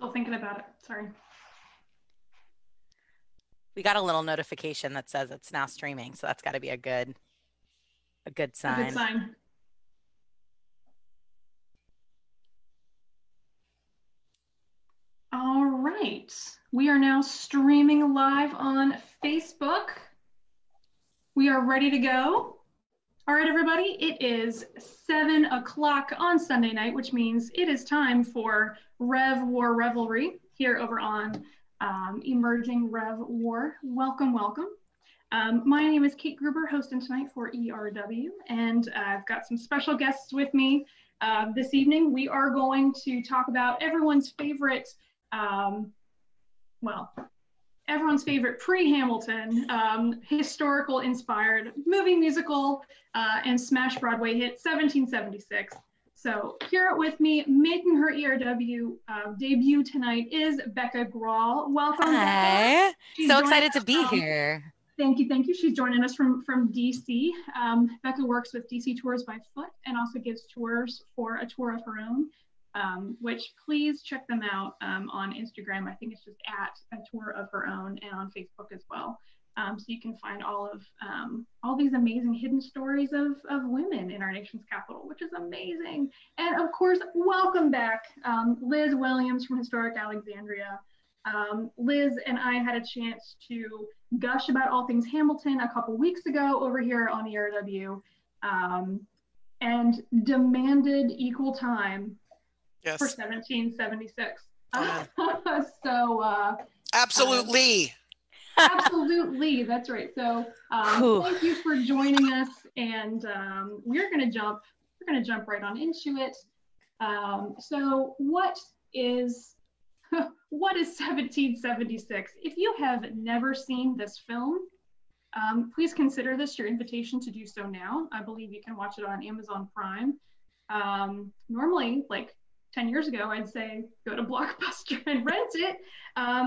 Still thinking about it. Sorry. We got a little notification that says it's now streaming, so that's got to be a good A good sign. sign. All right. We are now streaming live on Facebook. We are ready to go. All right, everybody, it is 7 o'clock on Sunday night, which means it is time for Rev War Revelry here over on Emerging Rev War. Welcome, welcome. My name is Kate Gruber, hosting tonight for ERW, and I've got some special guests with me this evening. We are going to talk about everyone's favorite, everyone's favorite pre-Hamilton, historical-inspired movie musical and smash Broadway hit, 1776. So here with me, making her ERW debut tonight is Becca Grawl. Welcome, Hi. Becca. She's so excited to be here. Thank you, thank you. She's joining us from DC. Becca works with DC Tours by Foot and also gives tours for A Tour of Her Own, which please check them out on Instagram. I think it's just at A Tour of Her Own, and on Facebook as well. So you can find all these amazing hidden stories of women in our nation's capital, which is amazing. And of course, welcome back, Liz Williams from Historic Alexandria. Liz and I had a chance to gush about all things Hamilton a couple weeks ago over here on ERW, and demanded equal time for 1776. Absolutely. Absolutely, that's right. So thank you for joining us, and we're gonna jump right on into it. So what is 1776? If you have never seen this film, please consider this your invitation to do so now. I believe you can watch it on Amazon Prime. Normally, like 10 years ago, I'd say go to Blockbuster and rent it,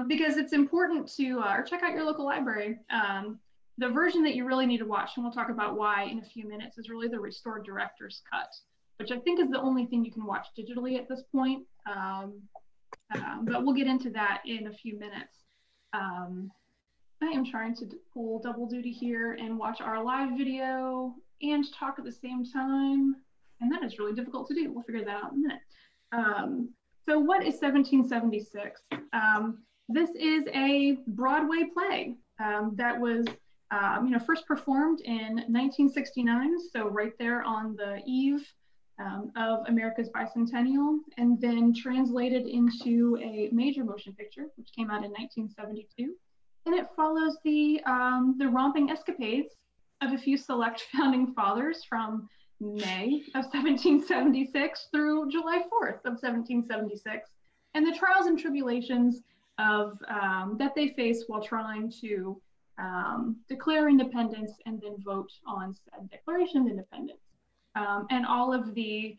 because it's important to, or check out your local library. The version that you really need to watch, and we'll talk about why in a few minutes, is really the restored director's cut, which I think is the only thing you can watch digitally at this point. But we'll get into that in a few minutes. I am trying to pull double duty here and watch our live video and talk at the same time, and that is really difficult to do. We'll figure that out in a minute. So what is 1776? This is a Broadway play that was first performed in 1969, so right there on the eve of America's bicentennial, and then translated into a major motion picture, which came out in 1972. And it follows the romping escapades of a few select founding fathers from May of 1776 through July 4th of 1776, and the trials and tribulations of that they face while trying to declare independence and then vote on said Declaration of Independence, and all of the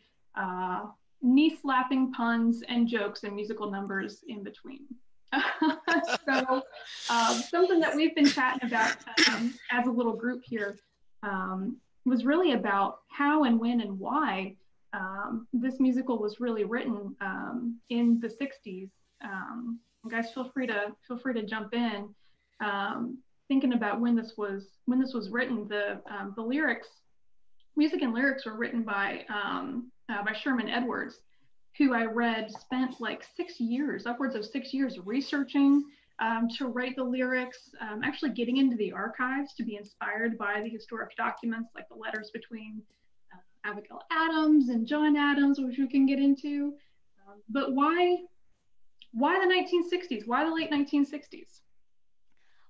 knee-slapping puns and jokes and musical numbers in between. So something that we've been chatting about as a little group here was really about how and when and why this musical was really written in the 60s. Guys, feel free to jump in. Thinking about when this was written, the lyrics, music and lyrics were written by Sherman Edwards, who I read spent like 6 years, upwards of 6 years, researching to write the lyrics, actually getting into the archives to be inspired by the historic documents, like the letters between Abigail Adams and John Adams, which we can get into. But why the 1960s? Why the late 1960s?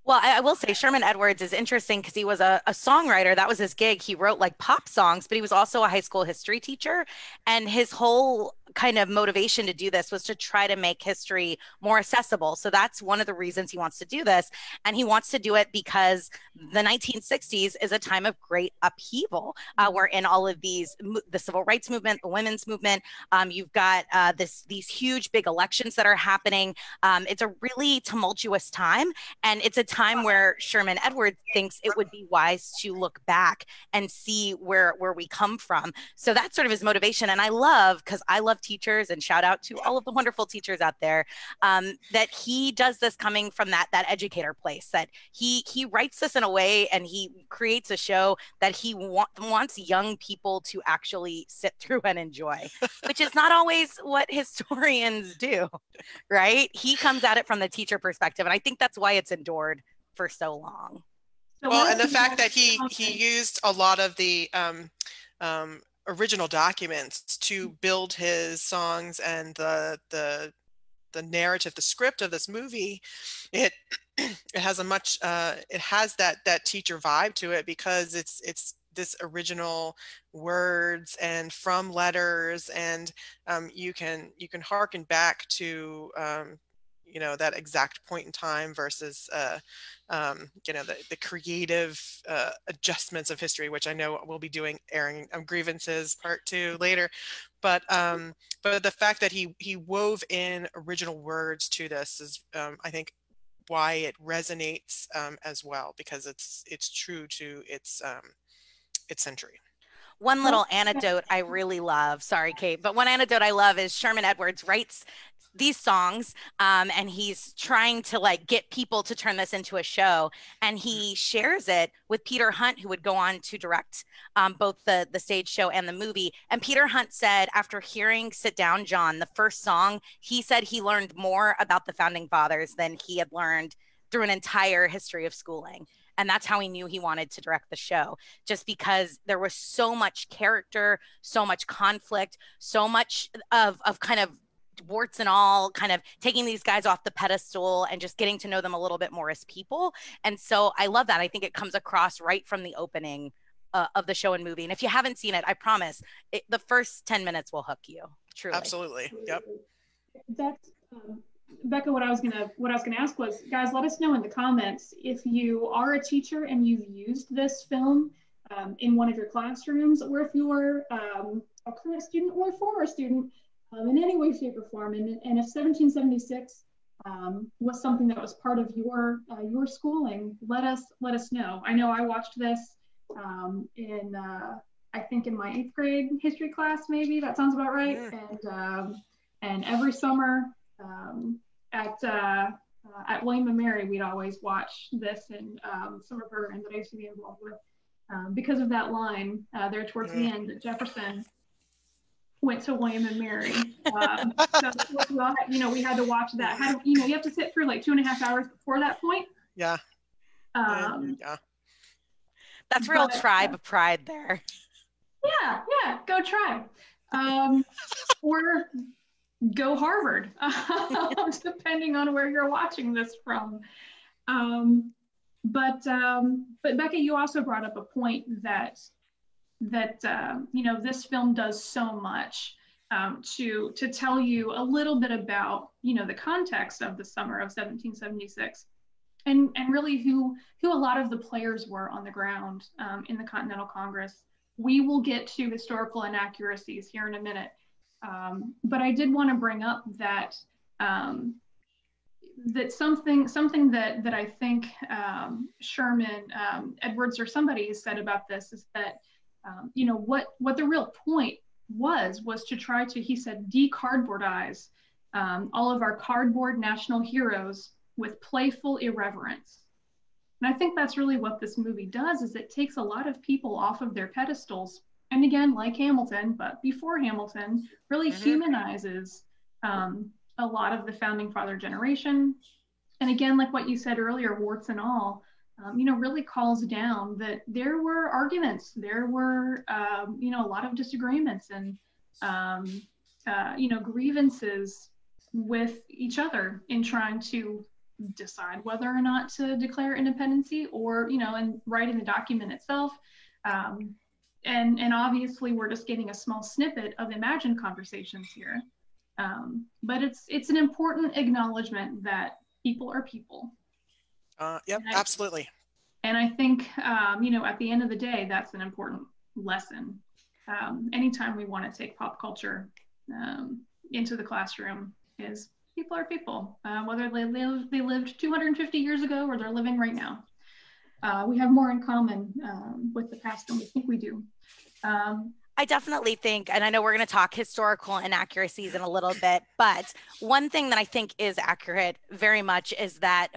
Well, I will say Sherman Edwards is interesting because he was a songwriter. That was his gig. He wrote like pop songs, but he was also a high school history teacher. And his whole kind of motivation to do this was to try to make history more accessible. So that's one of the reasons he wants to do this. And he wants to do it because the 1960s is a time of great upheaval. We're in all of these, the civil rights movement, the women's movement. You've got these huge big elections that are happening. It's a really tumultuous time. And it's a time where Sherman Edwards thinks it would be wise to look back and see where we come from. So that's sort of his motivation. And I love love teachers, and shout out to all of the wonderful teachers out there, that he does this coming from that educator place, that he writes this in a way and he creates a show that he wants young people to actually sit through and enjoy, which is not always what historians do, right? He comes at it from the teacher perspective, and I think that's why it's endured for so long. Well, and the fact that he used a lot of the original documents to build his songs and the narrative, the script of this movie, it has a much it has that teacher vibe to it, because it's this original words and from letters, and you can harken back to that exact point in time versus the creative adjustments of history, which I know we'll be doing, airing Grievances Part 2 later. But the fact that he wove in original words to this is, I think, why it resonates as well, because it's true to its century. One little anecdote I really love, sorry, Kate, but one anecdote I love is Sherman Edwards writes these songs, and he's trying to like get people to turn this into a show, and he shares it with Peter Hunt, who would go on to direct both the stage show and the movie. And Peter Hunt said, after hearing Sit Down, John, the first song, he said he learned more about the founding fathers than he had learned through an entire history of schooling. And that's how he knew he wanted to direct the show, just because there was so much character, so much conflict, so much of kind of warts and all, kind of taking these guys off the pedestal and just getting to know them a little bit more as people. And so I love that. I think it comes across right from the opening of the show and movie. And if you haven't seen it, I promise the first 10 minutes will hook you. Truly. Absolutely. Yep. That's Becca, what I was gonna ask was, guys, let us know in the comments if you are a teacher and you've used this film in one of your classrooms, or if you're a current student or a former student, in any way, shape, or form, and if 1776 was something that was part of your schooling, let us know. I know I watched this in I think in my 8th grade history class, maybe that sounds about right. And every summer at William and Mary, we'd always watch this in summer program that I used to be involved with, because of that line there towards the end that Jefferson went to William and Mary. So we had to watch that. You have to sit through like 2.5 hours before that point. Yeah. Yeah. That's real tribe pride there. Yeah, go Tribe. Or go Harvard, depending on where you're watching this from. But Becca, you also brought up a point that this film does so much to tell you a little bit about the context of the summer of 1776, and really who a lot of the players were on the ground in the Continental Congress. We will get to historical inaccuracies here in a minute, but I did want to bring up that that something that I think Sherman Edwards or somebody said about this is that what the real point was to try to, he said, de-cardboardize all of our cardboard national heroes with playful irreverence. And I think that's really what this movie does, is it takes a lot of people off of their pedestals. And again, like Hamilton, but before Hamilton, really humanizes a lot of the founding father generation. And again, like what you said earlier, warts and all, really calls down that there were arguments, there were, a lot of disagreements and, grievances with each other in trying to decide whether or not to declare independency, or, and writing the document itself. And obviously we're just getting a small snippet of imagined conversations here. But it's an important acknowledgement that people are people. Yep, absolutely. And I think, at the end of the day, that's an important lesson. Anytime we want to take pop culture into the classroom, is people are people, whether they lived 250 years ago or they're living right now. We have more in common with the past than we think we do. I definitely think, and I know we're going to talk historical inaccuracies in a little bit, but one thing that I think is accurate very much is that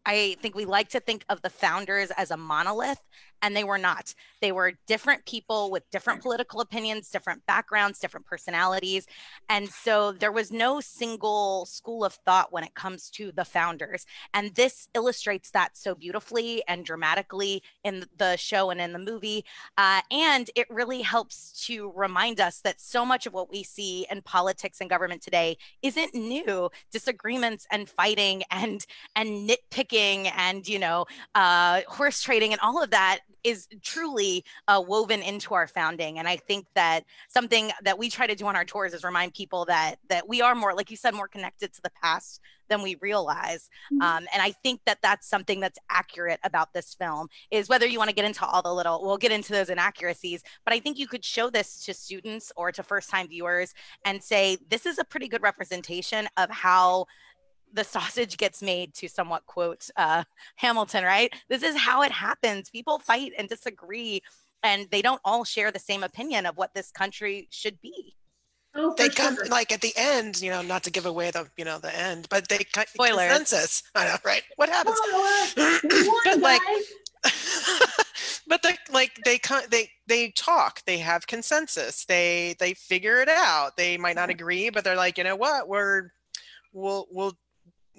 I think we like to think of the founders as a monolith, and they were not. They were different people with different political opinions, different backgrounds, different personalities. And so there was no single school of thought when it comes to the founders. And this illustrates that so beautifully and dramatically in the show and in the movie. And it really helps to remind us that so much of what we see in politics and government today isn't new. Disagreements and fighting and nitpicking and horse trading and all of that is truly woven into our founding. And I think that something that we try to do on our tours is remind people that we are more, like you said, more connected to the past than we realize. And I think that that's something that's accurate about this film, is whether you want to get into all the we'll get into those inaccuracies, but I think you could show this to students or to first-time viewers and say, this is a pretty good representation of how the sausage gets made, to somewhat quote Hamilton, right? This is how it happens. People fight and disagree, and they don't all share the same opinion of what this country should be. Oh, They sure. come like at the end, not to give away the end, but they Spoilers. Consensus. I know, right? What happens? But like, but they talk. They have consensus. They figure it out. They might not agree, but they're like, you know what?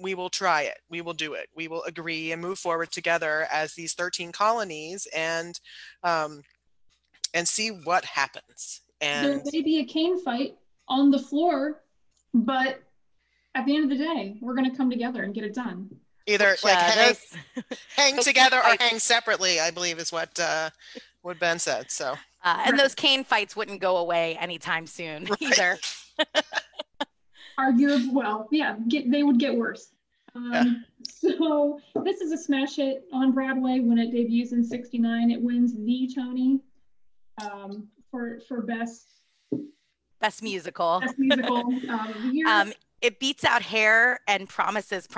We will try it. We will do it. We will agree and move forward together as these 13 colonies and see what happens. And there may be a cane fight on the floor, but at the end of the day, we're going to come together and get it done. Either hang together or hang separately, I believe is what Ben said. So and those cane fights wouldn't go away anytime soon either. They would get worse. So this is a smash hit on Broadway when it debuts in '69. It wins the Tony for best musical of the year. It beats out Hair and Promises,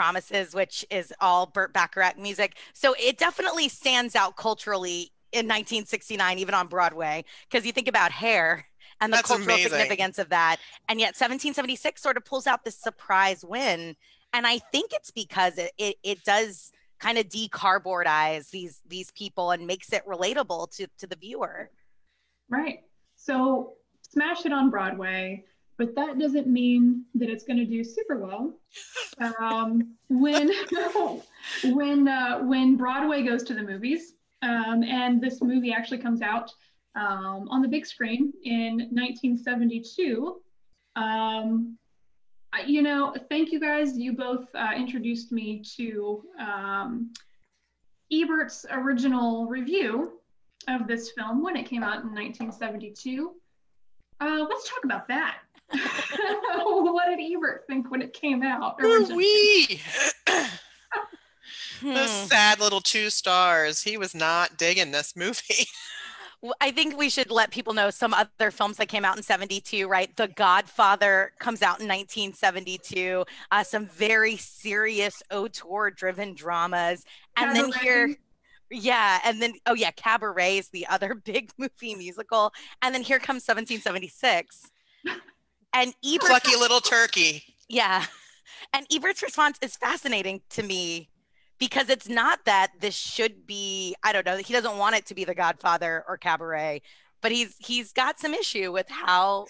which is all Burt Bacharach music. So it definitely stands out culturally in 1969, even on Broadway, because you think about Hair and the cultural significance of that. And yet 1776 sort of pulls out this surprise win. And I think it's because it does kind of decardboardize these people and makes it relatable to the viewer. Right. So smash it on Broadway, but that doesn't mean that it's going to do super well. When Broadway goes to the movies, and this movie actually comes out on the big screen in 1972. Thank you guys. You both introduced me to Ebert's original review of this film when it came out in 1972. Let's talk about that. What did Ebert think when it came out? Those sad little 2 stars. He was not digging this movie. I think we should let people know some other films that came out in 72, right? The Godfather comes out in 1972. Some very serious auteur-driven dramas. And Cabaret. Cabaret is the other big movie musical. And then here comes 1776. And Ebert, Plucky Little Turkey. Yeah. And Ebert's response is fascinating to me, because it's not that this should be, I don't know, he doesn't want it to be The Godfather or Cabaret, but he's got some issue with how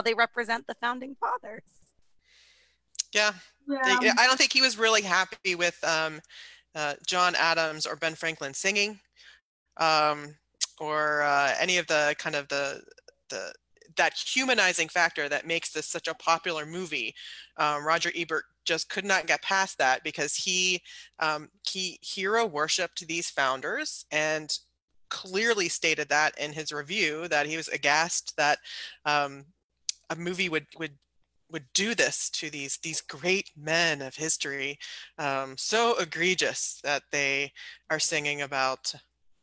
they represent the founding fathers. Yeah. I don't think he was really happy with John Adams or Ben Franklin singing, or any of the kind of that humanizing factor that makes this such a popular movie. Roger Ebert just could not get past that, because he hero worshipped these founders and clearly stated that in his review, that he was aghast that a movie would do this to these great men of history, so egregious that they are singing about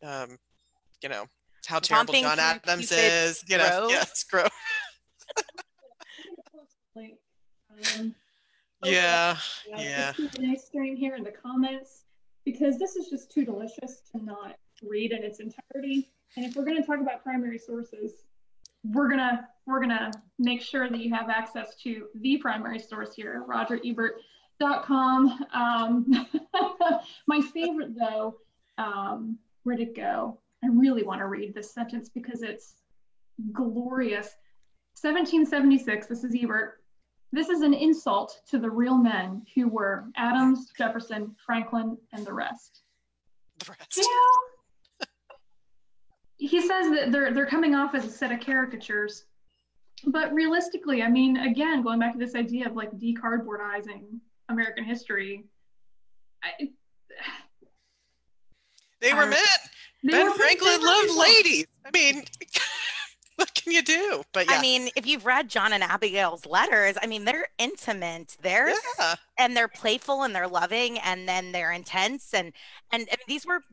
how terrible John Adams is, Grove. Yeah. It's a nice stream here in the comments, because this is just too delicious to not read in its entirety. And if we're going to talk about primary sources, we're gonna make sure that you have access to the primary source here, RogerEbert.com. My favorite though, where'd it go? I really want to read this sentence because it's glorious. 1776, this is Ebert. This is an insult to the real men who were Adams, Jefferson, Franklin, and the rest. The rest. You know, he says that they're coming off as a set of caricatures. But realistically, I mean, again, going back to this idea of like decardboardizing American history, they were men. Ben Franklin loved ladies. I mean, what can you do? But yeah. I mean, if you've read John and Abigail's letters, I mean, they're intimate. And they're playful and they're loving, and then they're intense. And these were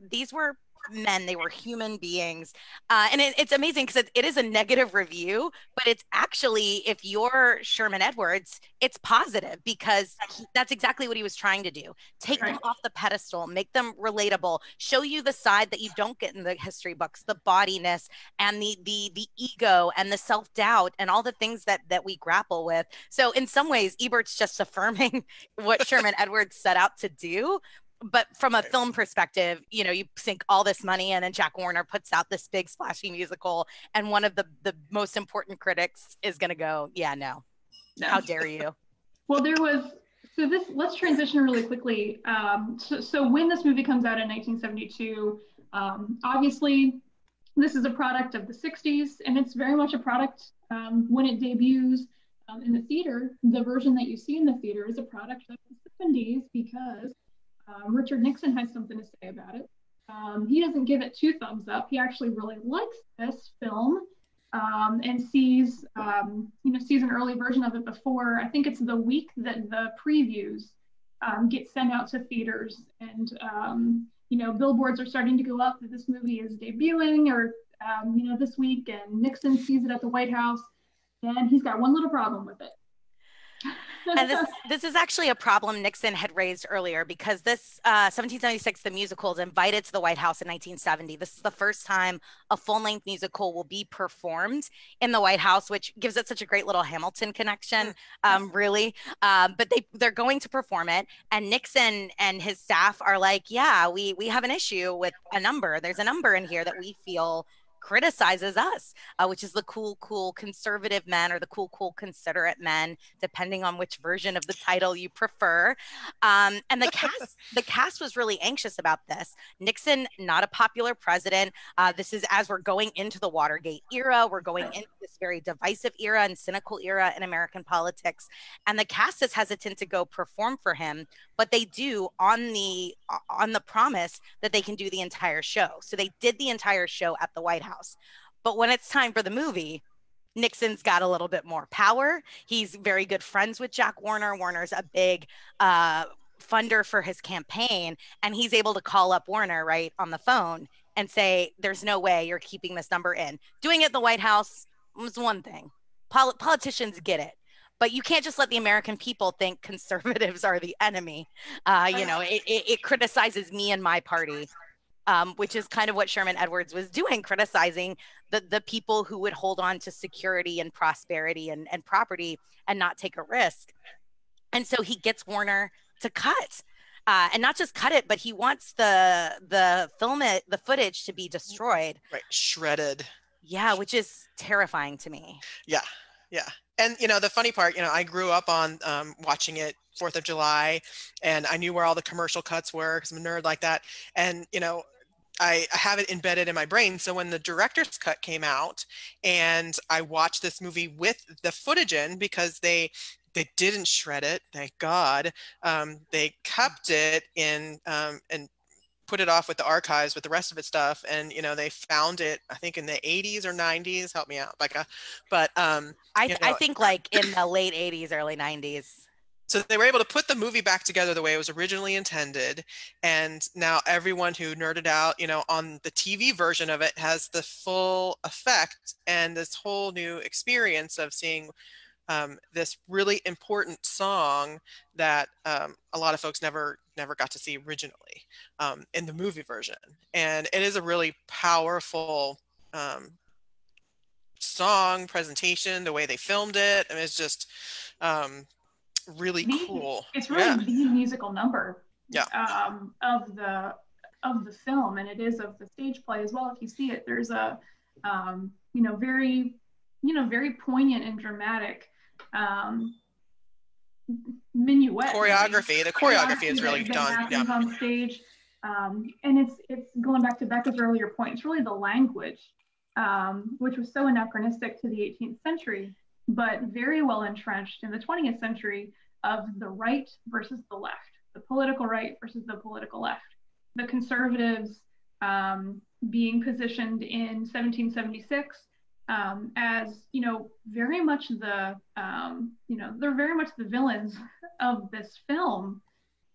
men. They were human beings. And it's amazing because it is a negative review, but it's actually, if you're Sherman Edwards, it's positive because that's exactly what he was trying to do. Take them off the pedestal, make them relatable, show you the side that you don't get in the history books, the bawdiness and the ego and the self-doubt and all the things that we grapple with. So in some ways, Ebert's just affirming what Sherman Edwards set out to do. But from a film perspective, you know, you sink all this money in and Jack Warner puts out this big splashy musical, and one of the most important critics is going to go, yeah, no, how dare you? Well, let's transition really quickly. So when this movie comes out in 1972, obviously this is a product of the 60s, and it's very much a product when it debuts in the theater. The version that you see in the theater is a product of the 70s because Richard Nixon has something to say about it. He doesn't give it 2 thumbs up. He actually really likes this film and sees an early version of it before. I think it's the week that the previews get sent out to theaters, and billboards are starting to go up that this movie is debuting, or this week, and Nixon sees it at the White House, and he's got one little problem with it. And this is actually a problem Nixon had raised earlier, because this 1776, the musical, is invited to the White House in 1970. This is the first time a full-length musical will be performed in the White House, which gives it such a great little Hamilton connection, really. But they're going to perform it, and Nixon and his staff are like, yeah, we have an issue with a number. There's a number in here that we feel criticizes us, which is the cool conservative men, or the cool considerate men, depending on which version of the title you prefer. And the cast was really anxious about this. Nixon, not a popular president. This is as we're going into the Watergate era. We're going into this very divisive era and cynical era in American politics. And the cast is hesitant to go perform for him, but they do on the promise that they can do the entire show. So they did the entire show at the White House. But when it's time for the movie, Nixon's got a little bit more power. He's very good friends with Jack Warner. Warner's a big funder for his campaign, and he's able to call up Warner right on the phone and say, there's no way you're keeping this number in. Doing it at the White House was one thing. Politicians get it. But you can't just let the American people think conservatives are the enemy. It criticizes me and my party. Which is kind of what Sherman Edwards was doing, criticizing the people who would hold on to security and prosperity and property and not take a risk. And so he gets Warner to cut, and not just cut it, but he wants the footage to be destroyed. Right, shredded. Yeah, which is terrifying to me. Yeah. And, the funny part, I grew up on watching it 4th of July, and I knew where all the commercial cuts were because I'm a nerd like that. And, I have it embedded in my brain. So when the director's cut came out and I watched this movie with the footage in, because they didn't shred it, thank God. They kept it in and put it off with the archives with the rest of its stuff. And, they found it, I think in the 80s or 90s, help me out, Becca. But I think like in the late 80s, early 90s. So they were able to put the movie back together the way it was originally intended. And now everyone who nerded out, on the TV version of it has the full effect and this whole new experience of seeing this really important song that a lot of folks never got to see originally in the movie version. And it is a really powerful song presentation, the way they filmed it. I mean, it's just really cool. It's really the musical number of the film, and it is of the stage play as well. If you see it, there's a very poignant and dramatic minuet choreography. The choreography is really done. Yeah. On stage, and it's going back to Becca's earlier point. It's really the language, which was so anachronistic to the 18th century, but very well entrenched in the 20th century, of the right versus the left, the political right versus the political left. The conservatives being positioned in 1776 as, very much they're very much the villains of this film,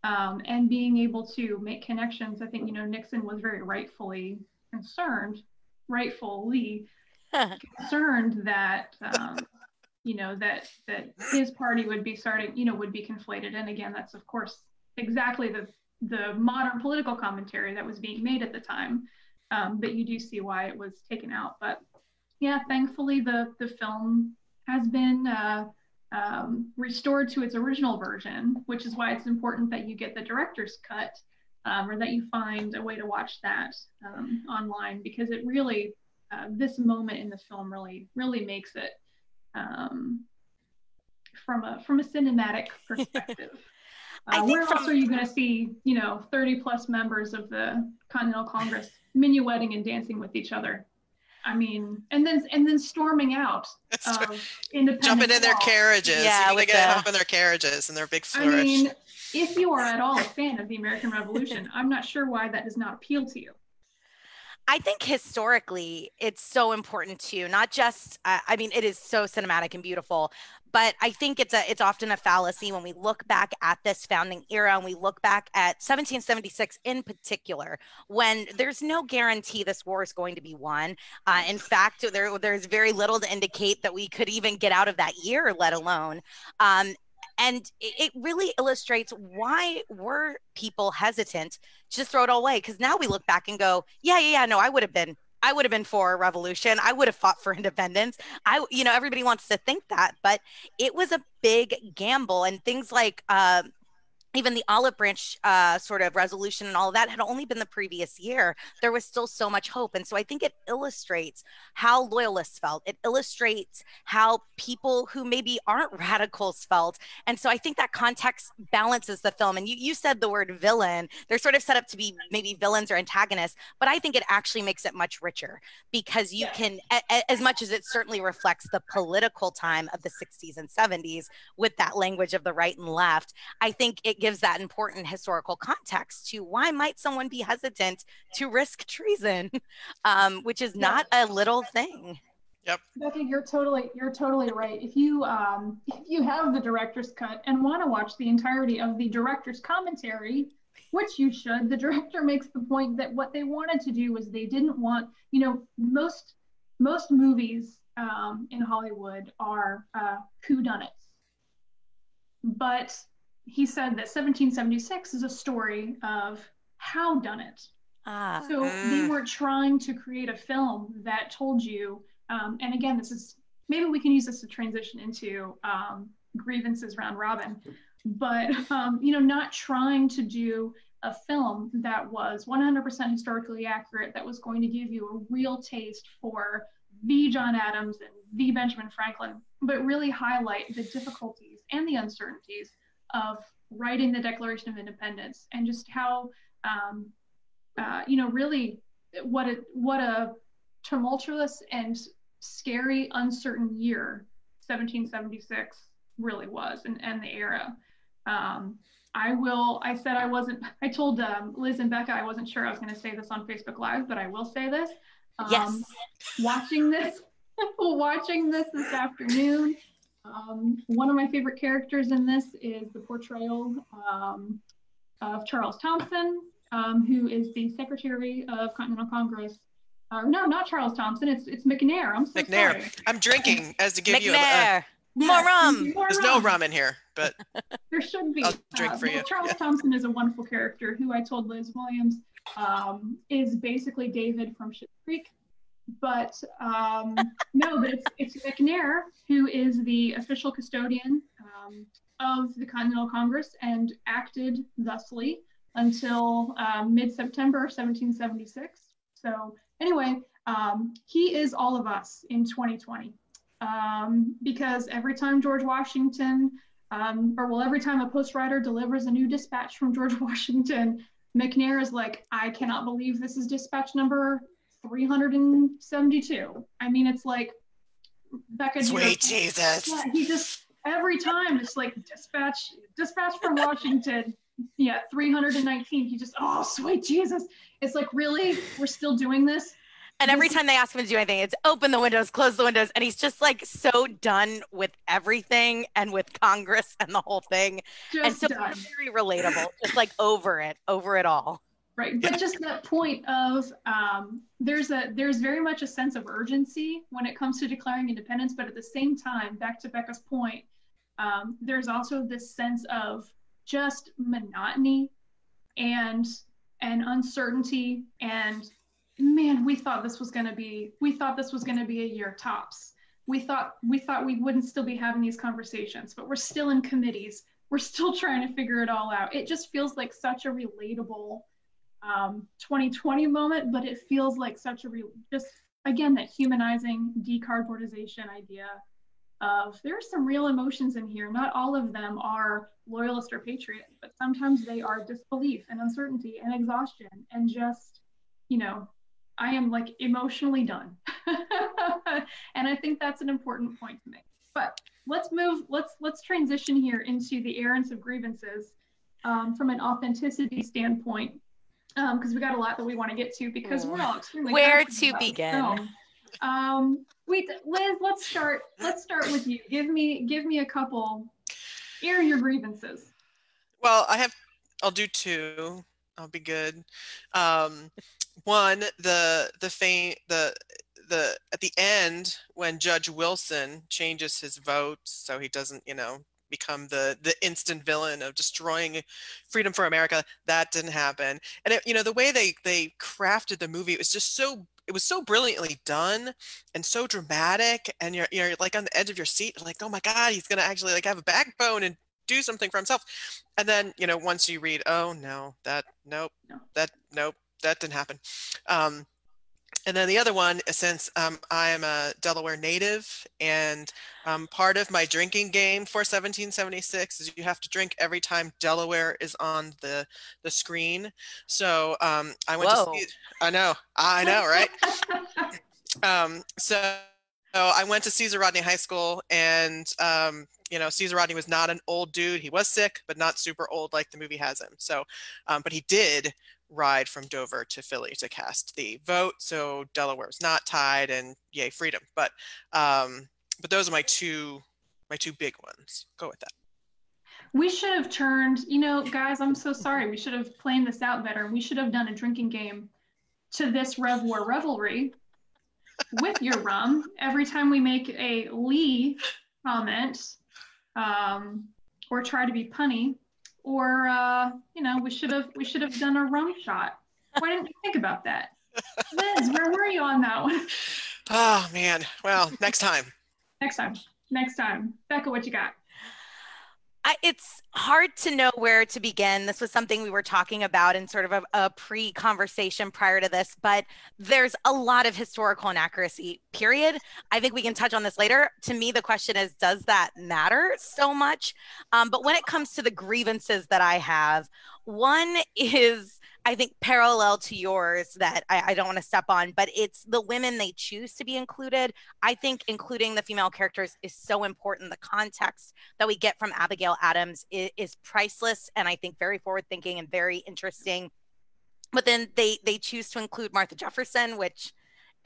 and being able to make connections. I think, Nixon was very rightfully concerned that, that his party would be would be conflated. And again, that's of course exactly the modern political commentary that was being made at the time. But you do see why it was taken out. But yeah, thankfully the film has been restored to its original version, which is why it's important that you get the director's cut, or that you find a way to watch that online, because it really, this moment in the film really makes it from a cinematic perspective. Where else are you going to see 30 plus members of the Continental Congress minuetting and dancing with each other? I mean, and then storming out of Independence jumping in their carriages. Yeah, they get up in their carriages and their big flourish. I mean, if you are at all a fan of the American Revolution, I'm not sure why that does not appeal to you. I think historically it's so important too, not just, it is so cinematic and beautiful, but I think it's often a fallacy when we look back at this founding era, and we look back at 1776 in particular, when there's no guarantee this war is going to be won. In fact, there's very little to indicate that we could even get out of that year, let alone. And it really illustrates why were people hesitant to just throw it all away. Because now we look back and go, no, I would have been for a revolution. I would have fought for independence. Everybody wants to think that, but it was a big gamble, and things like even the olive branch sort of resolution and all of that had only been the previous year. There was still so much hope. And so I think it illustrates how loyalists felt. It illustrates how people who maybe aren't radicals felt. And so I think that context balances the film. And you said the word villain. They're sort of set up to be maybe villains or antagonists, but I think it actually makes it much richer, because you can, as much as it certainly reflects the political time of the 60s and 70s with that language of the right and left, I think it gives that important historical context to why might someone be hesitant to risk treason, which is not a little thing. Yep. Becky, you're totally right. If you have the director's cut and want to watch the entirety of the director's commentary, which you should, the director makes the point that what they wanted to do was they didn't want, most movies in Hollywood are whodunits, but he said that 1776 is a story of how done it. So they were trying to create a film that told you, and again, maybe we can use this to transition into grievances round robin, but not trying to do a film that was 100% historically accurate, that was going to give you a real taste for the John Adams and the Benjamin Franklin, but really highlight the difficulties and the uncertainties of writing the Declaration of Independence, and just how, really what a tumultuous and scary, uncertain year 1776 really was, and the era. I told Liz and Becca I wasn't sure I was going to say this on Facebook Live, but I will say this. Yes. Watching this afternoon, one of my favorite characters in this is the portrayal of Charles Thompson, who is the Secretary of Continental Congress. No, not Charles Thompson. It's McNair. I'm so McNair. sorry. I'm drinking as to give McNair. you more rum. There's no rum in here, but there should be. I'll drink for you. Charles Thompson is a wonderful character who I told Liz Williams is basically David from Schitt's Creek, But no, but it's McNair who is the official custodian of the Continental Congress and acted thusly until mid-September 1776. So anyway, he is all of us in 2020 because every time George Washington, every time a postwriter delivers a new dispatch from George Washington, McNair is like, I cannot believe this is dispatch number 372. I mean, it's like, Becca. Sweet Jesus. Yeah, he just, every time it's like dispatch from Washington. Yeah, 319. He just, oh, sweet Jesus. It's like, really? We're still doing this? And every time they ask him to do anything, it's open the windows, close the windows. And he's just like so done with everything and with Congress and the whole thing. And so done. Very relatable, just like over it all. Right. But just that point of there's very much a sense of urgency when it comes to declaring independence. But at the same time, back to Becca's point, there's also this sense of just monotony and uncertainty, and man, we thought this was going to be a year tops. We thought we wouldn't still be having these conversations, but we're still in committees. We're still trying to figure it all out. It just feels like such a relatable 2020 moment, but it feels like such a just again that humanizing decardboardization idea of there are some real emotions in here. Not all of them are loyalist or patriot, but sometimes they are disbelief and uncertainty and exhaustion and just, I am like emotionally done. And I think that's an important point to make. But let's transition here into the errands of grievances from an authenticity standpoint, because we got a lot that we want to get to because we're all extremely where to begin. Liz, let's start with you. Give me a couple. Air your grievances. Well, I'll do two. I'll be good. One, the at the end when Judge Wilson changes his vote so he doesn't, become the instant villain of destroying freedom for America, that didn't happen. And the way they crafted the movie, it was so brilliantly done and so dramatic, and you're like on the edge of your seat, like, oh my God, he's gonna actually like have a backbone and do something for himself. And then once you read, oh no, that didn't happen. And then the other one, since I am a Delaware native, and part of my drinking game for 1776 is you have to drink every time Delaware is on the screen. So I went to see, I know, right? So I went to Caesar Rodney High School, and Caesar Rodney was not an old dude. He was sick, but not super old like the movie has him. So, but he did ride from Dover to Philly to cast the vote. So Delaware's not tied, and yay, freedom. But those are my two big ones. Go with that. We should have turned, guys, I'm so sorry. We should have planned this out better. We should have done a drinking game to this Rev War revelry with your rum. Every time we make a Lee comment or try to be punny, or we should have done a rum shot. Why didn't you think about that? Liz, where were you on that one? Oh man, well, next time. Next time. Becca, what you got? It's hard to know where to begin. This was something we were talking about in sort of a pre-conversation prior to this, but there's a lot of historical inaccuracy, period. I think we can touch on this later. To me, the question is, does that matter so much? But when it comes to the grievances that I have, one is, I think, parallel to yours that I don't want to step on, but it's the women they choose to be included. I think including the female characters is so important. The context that we get from Abigail Adams is priceless, and I think very forward-thinking and very interesting. But then they choose to include Martha Jefferson, which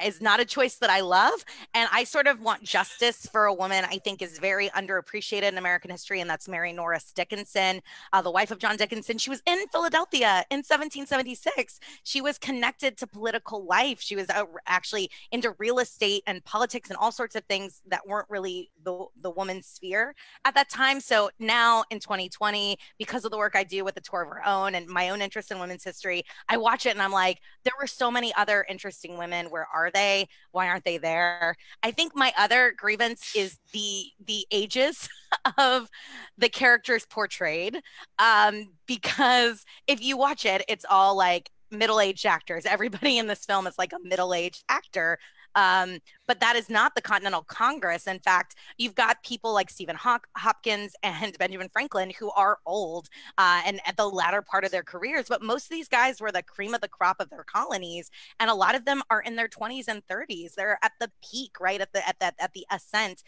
is not a choice that I love. And I sort of want justice for a woman I think is very underappreciated in American history, and that's Mary Norris Dickinson, the wife of John Dickinson. She was in Philadelphia in 1776. She was connected to political life. She was actually into real estate and politics and all sorts of things that weren't really the woman's sphere at that time. So now in 2020, because of the work I do with the Tour of Our Own and my own interest in women's history, I watch it and I'm like, there were so many other interesting women where our are they? Why aren't they there? I think my other grievance is the ages of the characters portrayed. Because if you watch it, it's all like middle-aged actors. Everybody in this film is like a middle-aged actor. But that is not the Continental Congress. In fact, you've got people like Stephen Hopkins and Benjamin Franklin who are old and at the latter part of their careers. But most of these guys were the cream of the crop of their colonies, and a lot of them are in their 20s and 30s. They're at the peak, right at the ascent.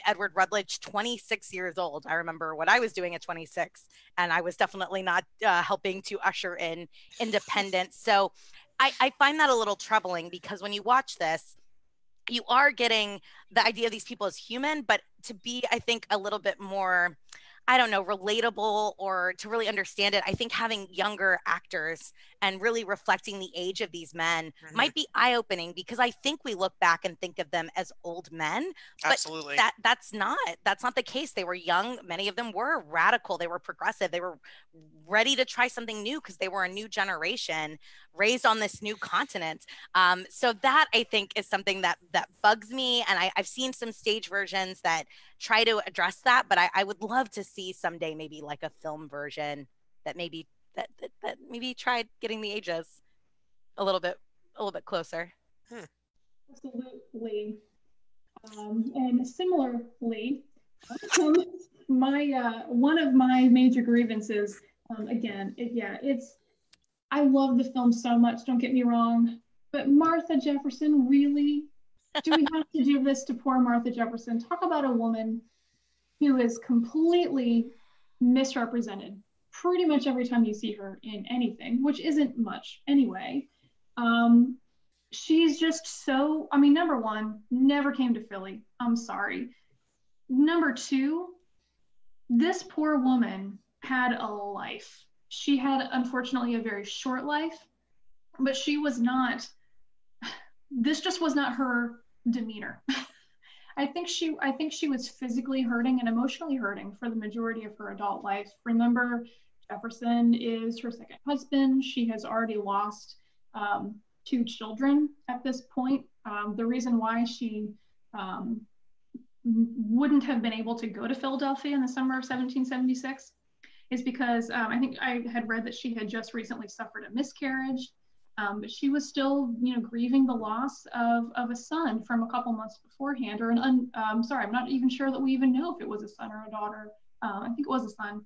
Edward Rutledge, 26 years old. I remember what I was doing at 26, and I was definitely not helping to usher in independence. So I find that a little troubling, because when you watch this, you are getting the idea of these people as human, but to be, I think, a little bit more, I don't know, relatable, or to really understand it, I think having younger actors and really reflecting the age of these men might be eye-opening, because I think we look back and think of them as old men. But Absolutely. That's not the case. They were young. Many of them were radical. They were progressive. They were ready to try something new, because they were a new generation raised on this new continent. So that, I think, is something that bugs me. And I've seen some stage versions that try to address that, but I would love to see someday maybe like a film version that maybe tried getting the ages a little bit closer. Absolutely. And similarly, one of my major grievances, I love the film so much, don't get me wrong, but Martha Jefferson, really? Do we have to do this to poor Martha Jefferson? Talk about a woman who is completely misrepresented pretty much every time you see her in anything, which isn't much anyway. She's just so, number one, never came to Philly. I'm sorry. Number two, this poor woman had a life. She had, unfortunately, a very short life, but this just was not her demeanor. I think she was physically hurting and emotionally hurting for the majority of her adult life. Remember, Jefferson is her second husband. She has already lost 2 children at this point. The reason why she wouldn't have been able to go to Philadelphia in the summer of 1776 is because I think I had read that she had just recently suffered a miscarriage. But she was still, grieving the loss of a son from a couple months beforehand, or I'm not even sure that we even know if it was a son or a daughter. I think it was a son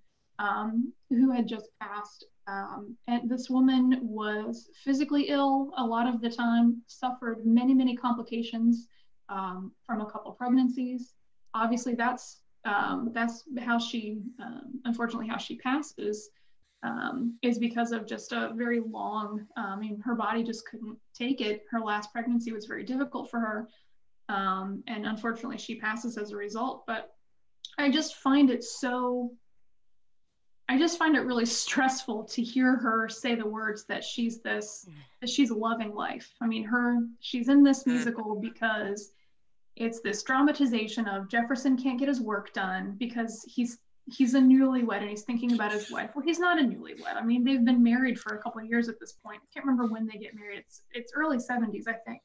who had just passed. And this woman was physically ill a lot of the time, suffered many, many complications from a couple pregnancies. Obviously, that's how she, unfortunately, how she passes. Is because of just a very long, her body just couldn't take it. Her last pregnancy was very difficult for her. And unfortunately she passes as a result, but I just find it really stressful to hear her say the words that she's loving life. She's in this musical because it's this dramatization of Jefferson can't get his work done because he's a newlywed and he's thinking about his wife. Well, he's not a newlywed. They've been married for a couple of years at this point. I can't remember when they get married. It's early 70s, I think.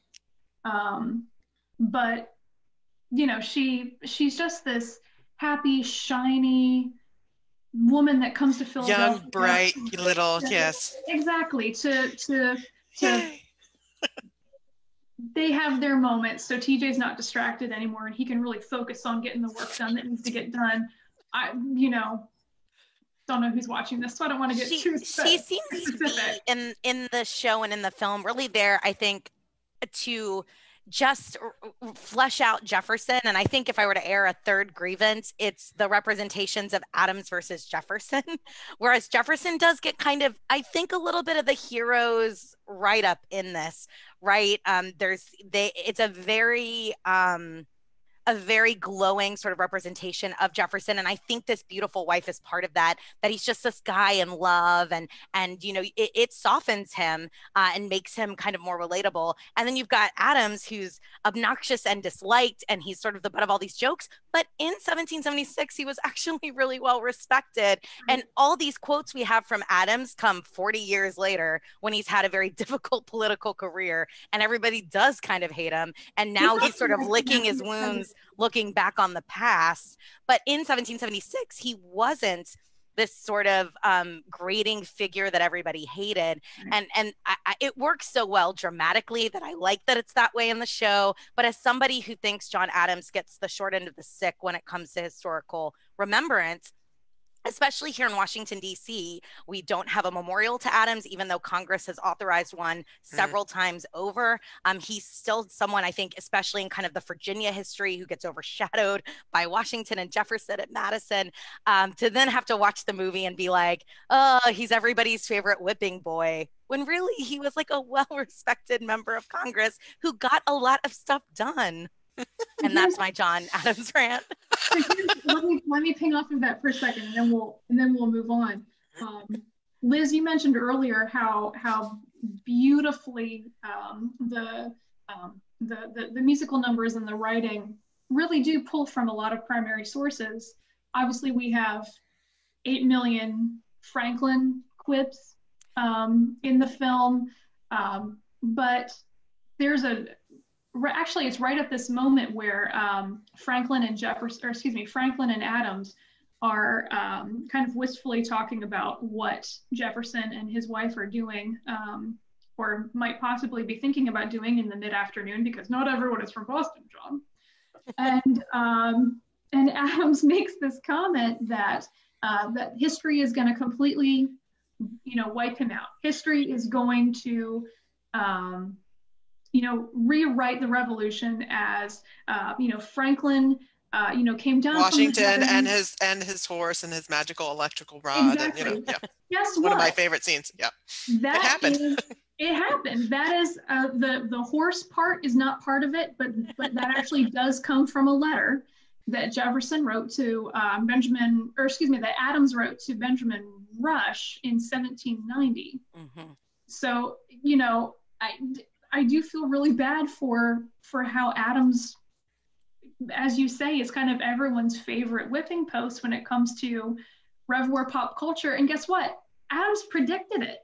But she's just this happy, shiny woman that comes to Philadelphia. Young, bright, little, yes. Exactly. To they have their moments, so TJ's not distracted anymore, and he can really focus on getting the work done that needs to get done. I don't know who's watching this, so I don't want to get too specific. She seems to be in the show and in the film really there, I think, to just flesh out Jefferson. And I think if I were to air a third grievance, it's the representations of Adams versus Jefferson, whereas Jefferson does get kind of, I think, a little bit of the hero's write-up in this, right? It's a very a very glowing sort of representation of Jefferson. And I think This Beautiful Wife is part of that, that he's just this guy in love, and you know, it softens him and makes him kind of more relatable. And then you've got Adams, who's obnoxious and disliked, and he's sort of the butt of all these jokes. But in 1776, he was actually really well respected. And all these quotes we have from Adams come 40 years later when he's had a very difficult political career and everybody does kind of hate him. And now he's sort of licking his wounds, looking back on the past. But in 1776, he wasn't this sort of grating figure that everybody hated. And it works so well dramatically that I like that it's that way in the show. But as somebody who thinks John Adams gets the short end of the stick when it comes to historical remembrance, especially here in Washington, D.C., we don't have a memorial to Adams, even though Congress has authorized one several times over. He's still someone, I think, especially in kind of the Virginia history, who gets overshadowed by Washington and Jefferson and Madison, to then have to watch the movie and be like, oh, he's everybody's favorite whipping boy, when really he was like a well-respected member of Congress who got a lot of stuff done. And that's my John Adams rant. Let me ping off of that for a second, and then we'll move on. Liz, you mentioned earlier how beautifully the musical numbers and the writing really do pull from a lot of primary sources. Obviously, we have 8 million Franklin quips in the film, but there's actually, it's right at this moment where Franklin and Adams are kind of wistfully talking about what Jefferson and his wife are doing, or might possibly be thinking about doing in the mid-afternoon, because not everyone is from Boston, John. And Adams makes this comment that that history is going to completely, wipe him out. History is going to rewrite the Revolution as, Franklin, came down Washington from and his horse and his magical electrical rod. Exactly. And, yeah. Guess One what? of my favorite scenes. Yeah. That it happened. It happened. That is the horse part is not part of it, but that actually does come from a letter that Jefferson wrote to that Adams wrote to Benjamin Rush in 1790. Mm-hmm. So, I do feel really bad for how Adams, as you say, is kind of everyone's favorite whipping post when it comes to Rev War pop culture. And guess what? Adams predicted it,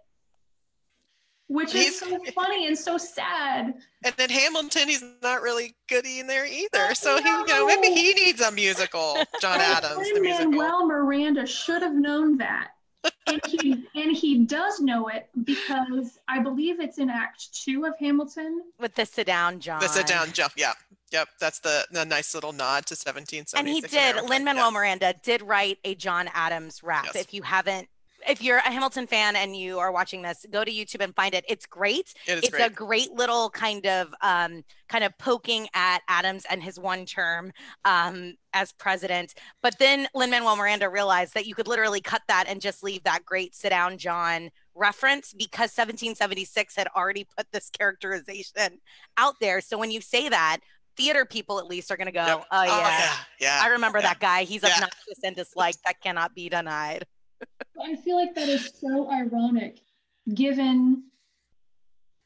which is so funny and so sad. And then Hamilton, he's not really good in there either. So maybe he needs a musical. John Adams, the musical. Lin-Manuel Miranda should have known that. and he does know it, because I believe it's in Act 2 of Hamilton. With the sit down, John. The sit down, John. Yeah. Yep. That's the nice little nod to 1776. And he did. Lin-Manuel Miranda did write a John Adams rap. Yes. If you're a Hamilton fan and you are watching this, go to YouTube and find it. It's great. It's great. A great little kind of poking at Adams and his one term as president. But then Lin-Manuel Miranda realized that you could literally cut that and just leave that great sit down, John reference, because 1776 had already put this characterization out there. So when you say that, theater people at least are going to go, yep. Oh yeah. I remember that guy. He's obnoxious and disliked. That cannot be denied. I feel like that is so ironic, given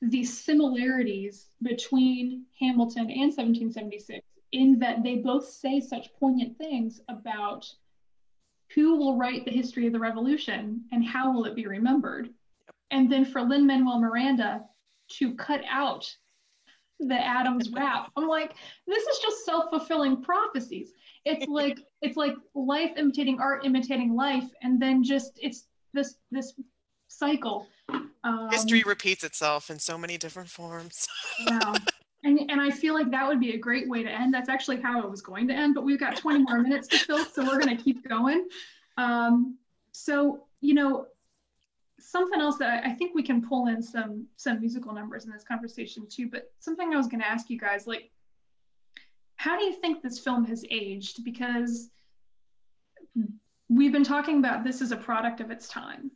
the similarities between Hamilton and 1776, in that they both say such poignant things about who will write the history of the Revolution and how will it be remembered. And then for Lin-Manuel Miranda to cut out the Adams rap, I'm like, this is just self-fulfilling prophecies. It's like life imitating art, imitating life, and then just it's this cycle. History repeats itself in so many different forms. Yeah, and I feel like that would be a great way to end. That's actually how it was going to end, but we've got 20 more minutes to fill, so we're going to keep going. So something else that I think we can pull in some musical numbers in this conversation too. But something I was going to ask you guys, like, how do you think this film has aged? Because we've been talking about this as a product of its time.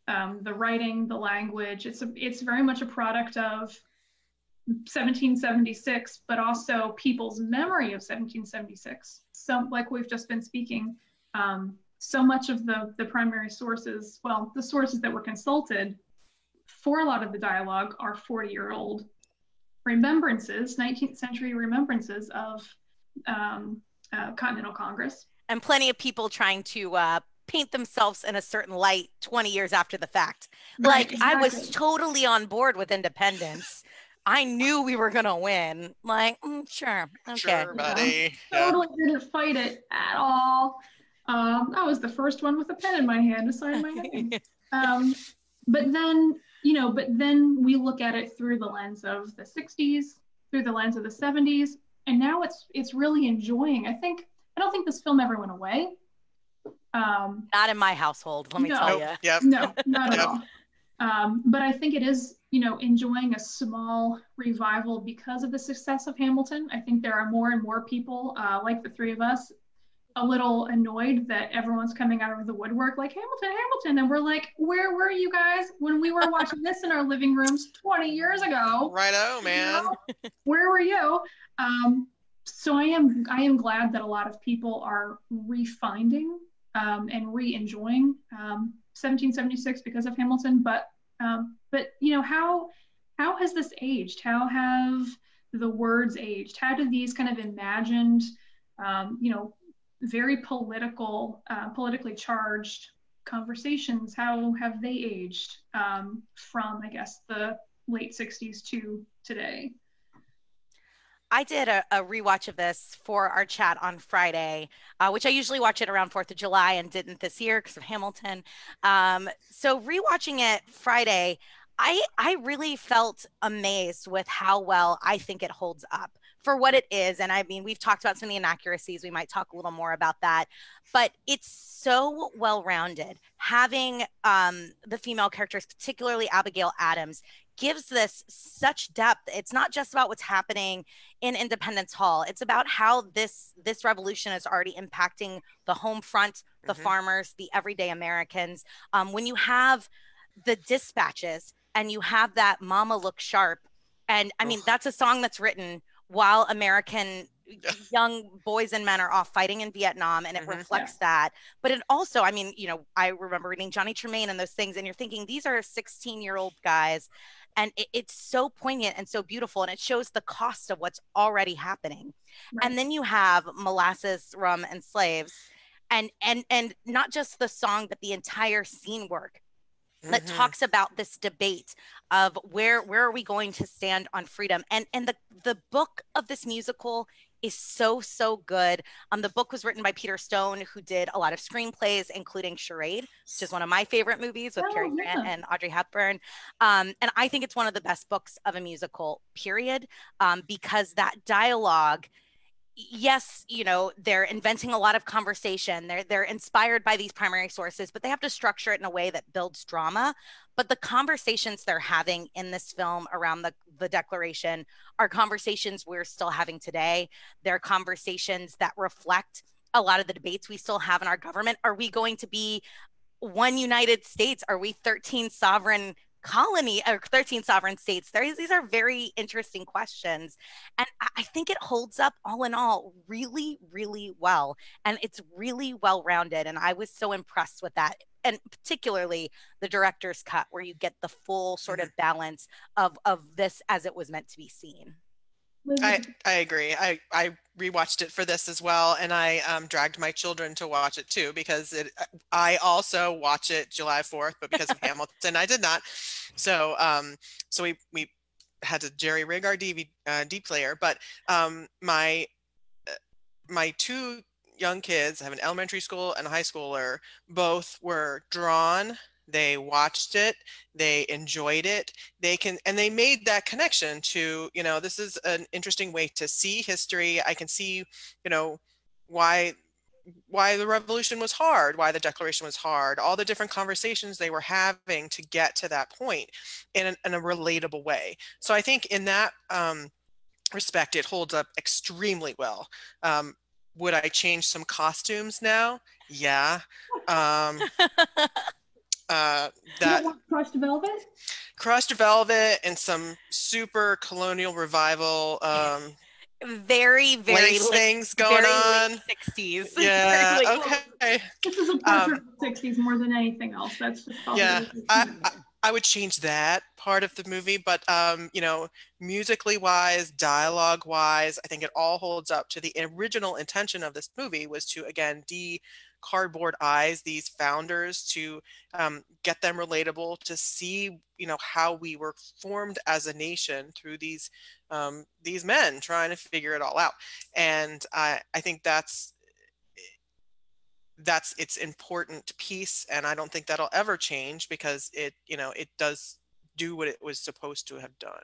The writing, the language, it's very much a product of 1776, but also people's memory of 1776. So, like we've just been speaking, so much of the primary sources, well, the sources that were consulted for a lot of the dialogue are 40-year-old remembrances, 19th century remembrances of Continental Congress. And plenty of people trying to paint themselves in a certain light 20 years after the fact. Right, like, exactly. I was totally on board with independence. I knew we were going to win. Like, sure. Okay. Sure, buddy. Yeah. Totally didn't fight it at all. I was the first one with a pen in my hand to sign my name. But then we look at it through the lens of the 60s, through the lens of the 70s, and now it's really enjoying. I don't think this film ever went away. Not in my household, let me tell you. Yep. No, not at all. But I think it is, enjoying a small revival because of the success of Hamilton. I think there are more and more people, like the three of us, a little annoyed that everyone's coming out of the woodwork like Hamilton. And we're like, where were you guys when we were watching this in our living rooms 20 years ago? Righto, man. Where were you? So I am glad that a lot of people are refinding and re-enjoying 1776 because of Hamilton. But how has this aged? How have the words aged? How do these kind of imagined, very politically charged conversations, how have they aged from, I guess, the late 60s to today? I did a rewatch of this for our chat on Friday, which I usually watch it around 4th of July and didn't this year because of Hamilton. So rewatching it Friday, I really felt amazed with how well I think it holds up for what it is. And I mean, we've talked about some of the inaccuracies. We might talk a little more about that, but it's so well-rounded. Having the female characters, particularly Abigail Adams, gives this such depth. It's not just about what's happening in Independence Hall. It's about how this revolution is already impacting the home front, the farmers, the everyday Americans. When you have the dispatches and you have that Mama Look Sharp, and I mean, that's a song that's written while American young boys and men are off fighting in Vietnam, and it reflects that. But it also, I mean, I remember reading Johnny Tremaine and those things, and you're thinking, these are 16-year-old guys. And it's so poignant and so beautiful, and it shows the cost of what's already happening. Right. And then you have Molasses, Rum, and Slaves, and not just the song, but the entire scene work that talks about this debate of where are we going to stand on freedom. And the book of this musical is so good. The book was written by Peter Stone, who did a lot of screenplays, including Charade, which is one of my favorite movies with Cary Grant and Audrey Hepburn. And I think it's one of the best books of a musical, period, because that dialogue, yes, they're inventing a lot of conversation. They're inspired by these primary sources, but they have to structure it in a way that builds drama. But the conversations they're having in this film around the Declaration are conversations we're still having today. They're conversations that reflect a lot of the debates we still have in our government. Are we going to be one United States? Are we 13 sovereign colony or 13 sovereign states? These are very interesting questions. And I think it holds up all in all really, really well. And it's really well-rounded. And I was so impressed with that. And particularly the director's cut, where you get the full sort of balance of this as it was meant to be seen. I agree. I rewatched it for this as well, and I dragged my children to watch it too, because I also watch it July 4th, but because of Hamilton, I did not. So we had to jerry rig our DVD player. But my two young kids, I have an elementary school and a high schooler, both were drawn. They watched it, they enjoyed it, and they made that connection to, this is an interesting way to see history. I can see, why the revolution was hard, why the Declaration was hard, all the different conversations they were having to get to that point in a relatable way. So I think in that respect, it holds up extremely well. Would I change some costumes now? Yeah. that You don't want Crushed Velvet? Crushed Velvet and some super colonial revival very lace things going on. late 60s. Yeah. Okay. This is a portrait of the 60s more than anything else. That's just probably yeah. I would change that part of the movie, but you know, musically wise, dialogue wise, I think it all holds up to the original intention of this movie was to again cardboard eyes these founders, to get them relatable, to see, you know, how we were formed as a nation through these men trying to figure it all out. And I think that's its important piece, and I don't think that'll ever change because it, you know, it does do what it was supposed to have done.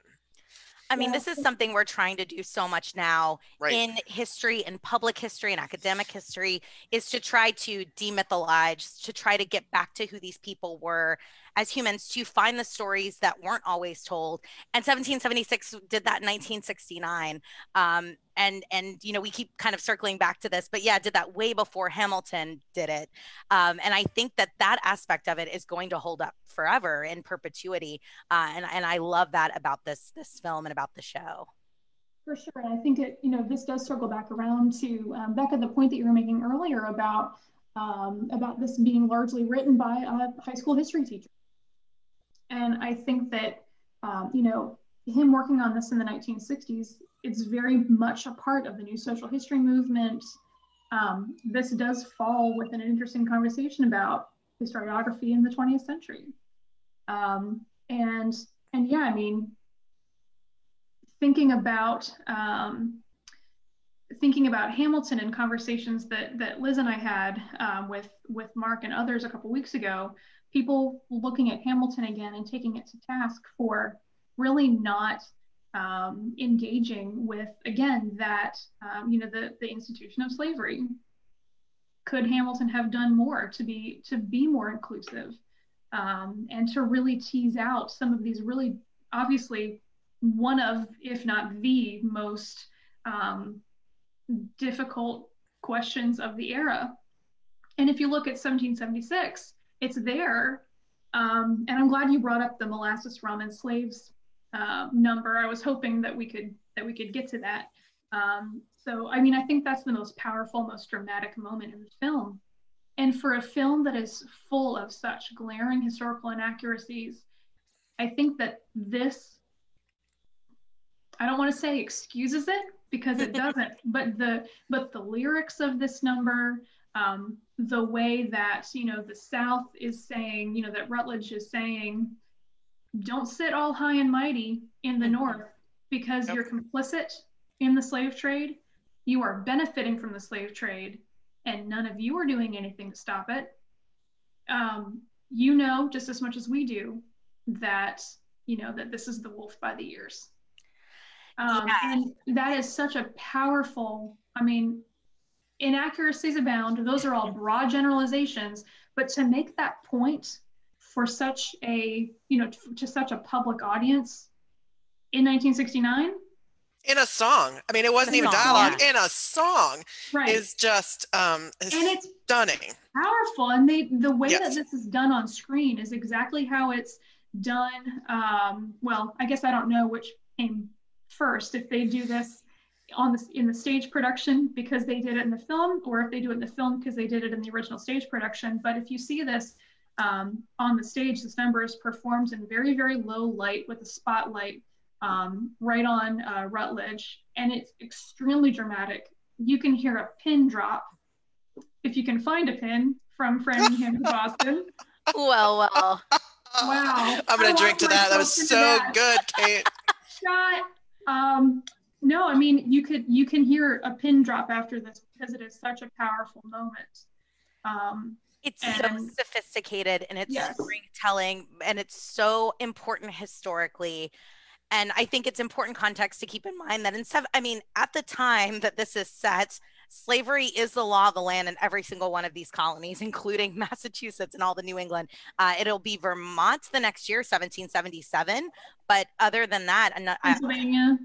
I mean, this is something we're trying to do so much now in history, in public history and academic history, is to try to demythologize, to try to get back to who these people were as humans, to find the stories that weren't always told. And 1776 did that in 1969. And you know, we keep kind of circling back to this, but yeah, did that way before Hamilton did it. And I think that aspect of it is going to hold up forever in perpetuity. And I love that about this film and about the show. For sure. And I think it, you know, this does circle back around to Becca, the point that you were making earlier about this being largely written by a high school history teacher. And I think that, you know, him working on this in the 1960s, it's very much a part of the new social history movement. This does fall within an interesting conversation about historiography in the 20th century. And yeah, I mean, thinking about Hamilton and conversations that Liz and I had with Mark and others a couple weeks ago, people looking at Hamilton again and taking it to task for really not engaging with, again, that you know, the institution of slavery. Could Hamilton have done more to be more inclusive, and to really tease out some of these really obviously one of, if not the most difficult questions of the era. And if you look at 1776, it's there. And I'm glad you brought up the molasses rum and slaves number. I was hoping that we could get to that. So, I mean, I think that's the most powerful, most dramatic moment in the film. And for a film that is full of such glaring historical inaccuracies, I think that this, I don't want to say excuses it, because it doesn't, but the lyrics of this number, the way that, you know, the South is saying, you know, that Rutledge is saying, don't sit all high and mighty in the North because you're complicit in the slave trade. You are benefiting from the slave trade, and none of you are doing anything to stop it. You know, just as much as we do, that, you know, that this is the wolf by the ears. And that is such a powerful, I mean, inaccuracies abound. Those are all broad generalizations, but to make that point for such a, you know, to such a public audience in 1969. In a song. I mean, it wasn't even dialogue. In a song, is just and it's stunning, powerful. And the way that this is done on screen is exactly how it's done. Well, I guess I don't know which came first, if they do this in the stage production because they did it in the film, or if they do it in the film because they did it in the original stage production. But if you see this on the stage, this number is performed in very, very low light with a spotlight right on Rutledge, and it's extremely dramatic. You can hear a pin drop, if you can find a pin, from Framingham to Boston. Well. Wow. I'm going to drink to that. That was so good, Kate. Shot. No, I mean, you can hear a pin drop after this because it is such a powerful moment. It's so sophisticated, and it's storytelling, and it's so important historically. And I think it's important context to keep in mind that at the time that this is set, slavery is the law of the land in every single one of these colonies, including Massachusetts and all the New England. It'll be Vermont the next year, 1777. But other than that, Pennsylvania.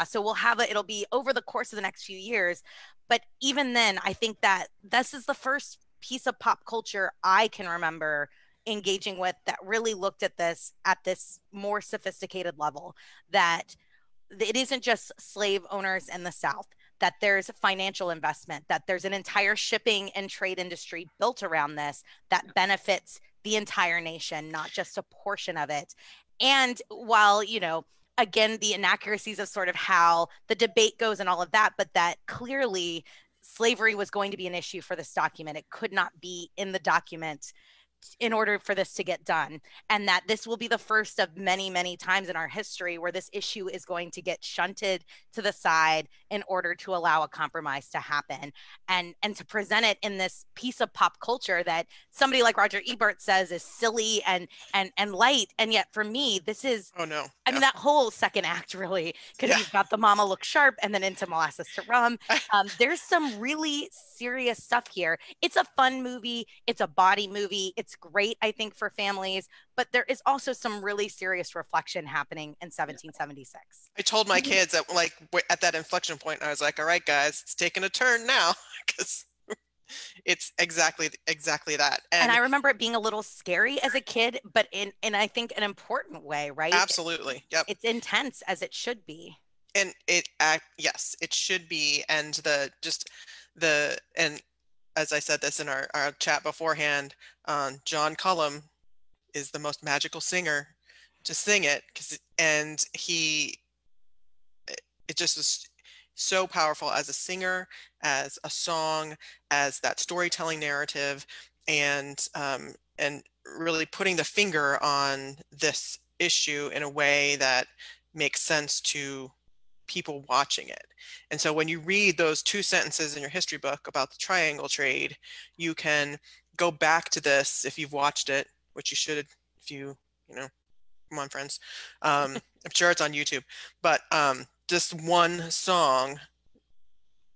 So we'll have it'll be over the course of the next few years. But even then, I think that this is the first piece of pop culture I can remember engaging with that really looked at this more sophisticated level, that it isn't just slave owners in the South, that there's financial investment, that there's an entire shipping and trade industry built around this that benefits the entire nation, not just a portion of it. And while, again, the inaccuracies of sort of how the debate goes and all of that, but that clearly slavery was going to be an issue for this document. It could not be in the document in order for this to get done, and that this will be the first of many, many times in our history where this issue is going to get shunted to the side in order to allow a compromise to happen, and to present it in this piece of pop culture that somebody like Roger Ebert says is silly and light. And yet for me, this is, oh no, I mean, that whole second act really, because you've got the Mama Look Sharp and then into Molasses to Rum. There's some really serious stuff here. It's a fun movie. It's a body movie. It's great, I think, for families, but there is also some really serious reflection happening in 1776. I told my kids that, like, at that inflection point, I was like, all right, guys, it's taking a turn now, because it's exactly that. And I remember it being a little scary as a kid, but in I think an important way, right? Absolutely. Yep. It's intense, as it should be. And yes, it should be. And and as I said this in our chat beforehand, John Cullum is the most magical singer to sing it, and it just is so powerful as a singer, as a song, as that storytelling narrative, and really putting the finger on this issue in a way that makes sense to people watching it. And so when you read those 2 sentences in your history book about the triangle trade, you can go back to this if you've watched it, which you should, if you come on, friends. I'm sure it's on YouTube, but just one song,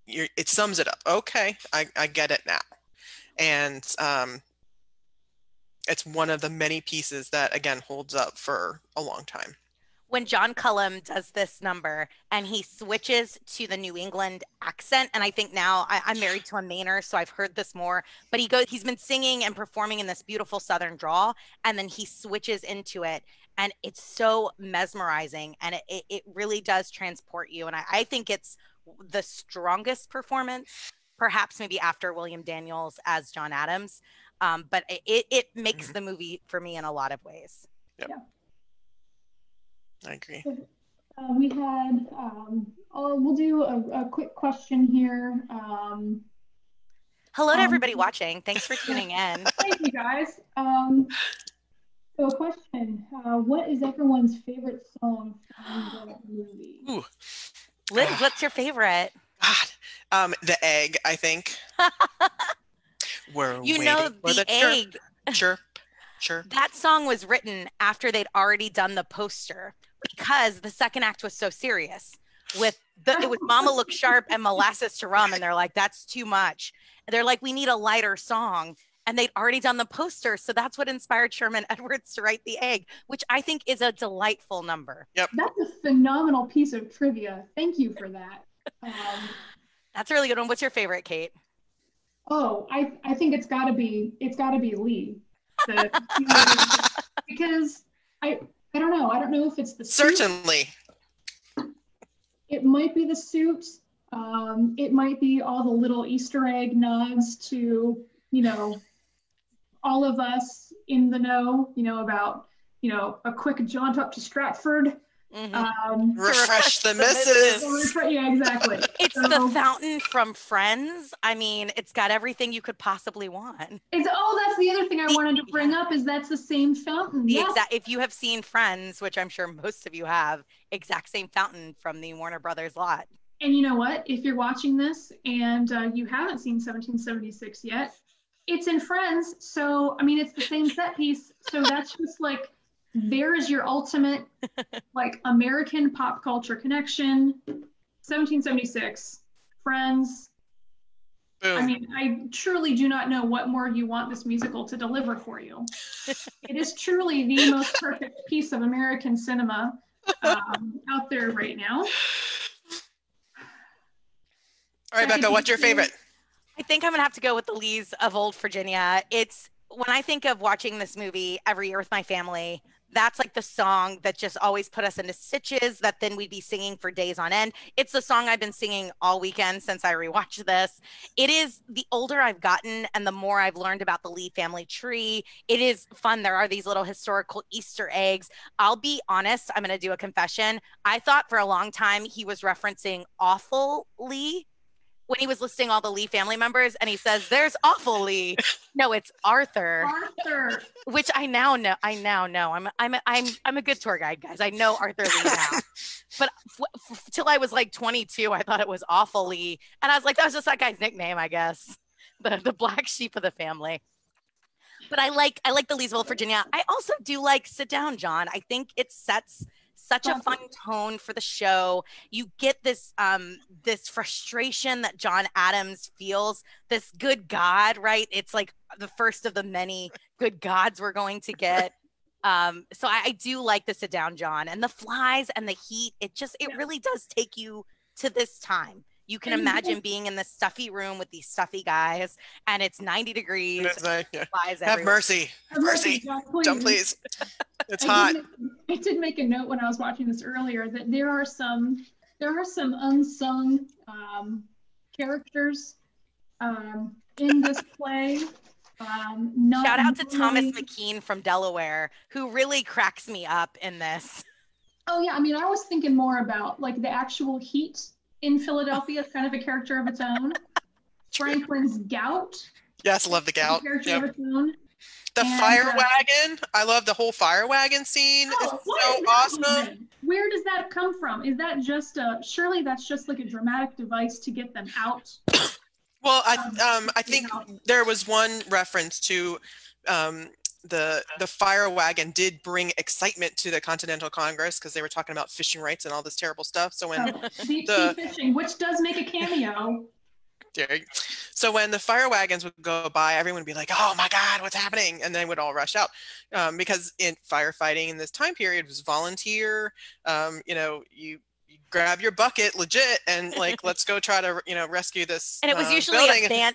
it sums it up. Okay, I get it now. And it's one of the many pieces that, again, holds up for a long time. When John Cullum does this number and he switches to the New England accent, and I think now I'm married to a Mainer, so I've heard this more, but he's been singing and performing in this beautiful Southern drawl, and then he switches into it, and it's so mesmerizing, and it really does transport you. And I think it's the strongest performance, perhaps maybe after William Daniels as John Adams, but it makes the movie for me in a lot of ways. Yep. Yeah. I agree. We had, we'll do a quick question here. Hello to everybody watching. Thanks for tuning in. Thank you, guys. So a question, what is everyone's favorite song from the movie? Ooh. Liz, what's your favorite? God, The Egg, I think. We're the Egg. Chirp. That song was written after they'd already done the poster, because the second act was so serious. It was Mama Look Sharp and Molasses to Rum, and they're like, that's too much. And they're like, we need a lighter song. And they'd already done the poster, so that's what inspired Sherman Edwards to write The Egg, which I think is a delightful number. Yep. That's a phenomenal piece of trivia. Thank you for that. That's a really good one. What's your favorite, Kate? Oh, I think it's gotta be Lee. Because I don't know. I don't know if it's the suit. Certainly. It might be the suit. It might be all the little Easter egg nods to, all of us in the know, about, a quick jaunt up to Stratford. Mm-hmm. Refresh the missus. Yeah, exactly. It's the fountain from Friends. I mean, it's got everything you could possibly want. That's the other thing I wanted to bring up, is that's the same fountain. If you have seen Friends, which I'm sure most of you have, exact same fountain from the Warner Brothers lot. And you know what? If you're watching this and you haven't seen 1776 yet, it's in Friends. So, I mean, it's the same set piece. So that's just like, there is your ultimate American pop culture connection. 1776, Friends. Boom. I mean, I truly do not know what more you want this musical to deliver for you. It is truly the most perfect piece of American cinema out there right now. All right, Becca, what's your favorite? I think I'm gonna have to go with the Lees of Old Virginia. It's when I think of watching this movie every year with my family, that's like the song that just always put us into stitches that then we'd be singing for days on end. It's the song I've been singing all weekend since I rewatched this. It is the older I've gotten and the more I've learned about the Lee family tree, it is fun. There are these little historical Easter eggs. I'll be honest, I'm going to do a confession. I thought for a long time he was referencing Awful Lee when he was listing all the Lee family members, and he says, "There's Awful Lee." No, it's Arthur. Arthur. Which I now know. I'm a good tour guide, guys. I know Arthur Lee now. But till I was like 22, I thought it was Awful Lee, and I was like, that was just that guy's nickname, I guess. The black sheep of the family. But I like the Leesville, Virginia. I also do like Sit Down, John. I think it sets such a fun tone for the show. You get this this frustration that John Adams feels, this good God, right? It's like the first of the many good gods we're going to get. So I do like the Sit Down, John, and the flies and the heat. It really does take you to this time. You can imagine being in this stuffy room with these stuffy guys, and it's 90 degrees. Flies everywhere. Have mercy. Have mercy. John, please. It's hot. I did make a note when I was watching this earlier that there are some unsung characters in this play. Shout out to Thomas McKean from Delaware, who really cracks me up in this. Oh yeah, I mean, I was thinking more about like the actual heat in Philadelphia is kind of a character of its own. Franklin's gout. Yes, love the gout. Character of its own. The fire wagon. I love the whole fire wagon scene. It's so awesome. Where does that come from? Is that just surely that's just like a dramatic device to get them out? Well, I think there was one reference to the fire wagon did bring excitement to the Continental Congress because they were talking about fishing rights and all this terrible stuff. So when deep sea fishing, which does make a cameo. So when the fire wagons would go by, everyone would be like, "Oh my God, what's happening?" And they would all rush out because in firefighting in this time period was volunteer. You grab your bucket legit and like, let's go try to, rescue this. And it was usually